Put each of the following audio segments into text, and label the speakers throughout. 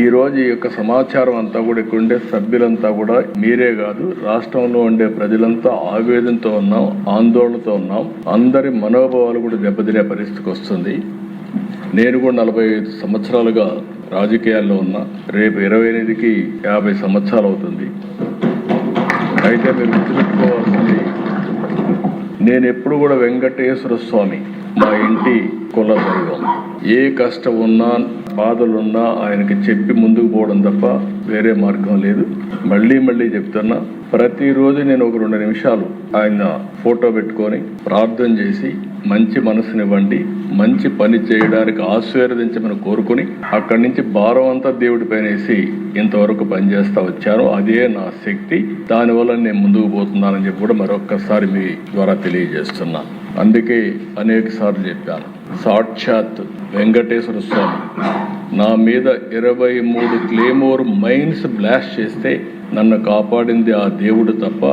Speaker 1: ఈ రోజు ఈ యొక్క సమాచారం అంతా కూడా ఇక్కడ ఉండే సభ్యులంతా కూడా మీరే కాదు, రాష్ట్రంలో ఉండే ప్రజలంతా ఆవేదనతో ఉన్నాం, ఆందోళనతో ఉన్నాం. అందరి మనోభావాలు కూడా దెబ్బతినే పరిస్థితికి వస్తుంది. నేను కూడా 45 సంవత్సరాలుగా రాజకీయాల్లో ఉన్నా. రేపు 28కి 50 సంవత్సరాలు అవుతుంది. అయితే మీరు గుర్తుపెట్టుకోవాల్సింది, నేను ఎప్పుడు కూడా వెంకటేశ్వర స్వామి మా ఇంటి కుల దైవం. ఏ కష్టం ఉన్నా బాధలున్నా ఆయనకి చెప్పి ముందుకు పోవడం తప్ప వేరే మార్గం లేదు. మళ్ళీ చెప్తున్నా, ప్రతిరోజు నేను ఒక 2 నిమిషాలు ఆయన ఫోటో పెట్టుకొని ప్రార్థన చేసి మంచి మనసునివ్వండి, మంచి పని చేయడానికి ఆశీర్వదించమని కోరుకుని అక్కడి నుంచి భారం అంతా దేవుడి పైన వేసి ఇంతవరకు పనిచేస్తా వచ్చాను. అదే నా శక్తి. దానివల్ల నేను ముందుకు పోతున్నానని చెప్పి కూడా మరొక్కసారి మీ ద్వారా తెలియజేస్తున్నా. అందుకే అనేక సార్లు చెప్పాను, సాక్షాత్ వెంకటేశ్వర స్వామి నా మీద 23 క్లేమోర్ మైన్స్ బ్లాస్ట్ చేస్తే నన్ను కాపాడింది ఆ దేవుడు తప్ప,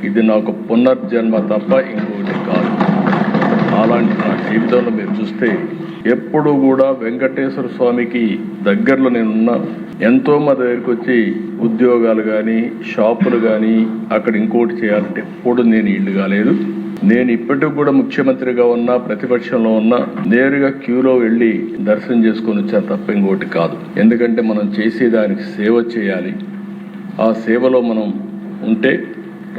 Speaker 1: ఇది నాకు పునర్జన్మ తప్ప ఇంకోటి కాదు. అలాంటి నా జీవితంలో మీరు చూస్తే ఎప్పుడు కూడా వెంకటేశ్వర స్వామికి దగ్గరలో నేనున్నా. ఎంతో మంది దగ్గరికి వచ్చి ఉద్యోగాలు కానీ షాపులు కానీ అక్కడ ఇంకోటి చేయాలంటే ఎప్పుడు నేను ఇల్లు కాలేదు. నేను ఇప్పటికి కూడా ముఖ్యమంత్రిగా ఉన్నా, ప్రతిపక్షంలో ఉన్నా, నేరుగా క్యూలో వెళ్ళి దర్శనం చేసుకొని వచ్చాను తప్ప ఇంకోటి కాదు. ఎందుకంటే మనం చేసేదానికి సేవ చేయాలి. ఆ సేవలో మనం ఉంటే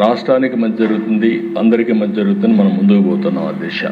Speaker 1: రాష్ట్రానికి మంచి జరుగుతుంది, అందరికీ మంచి జరుగుతుంది. మనం ముందుకు పోతున్నాం ఆ దిశ.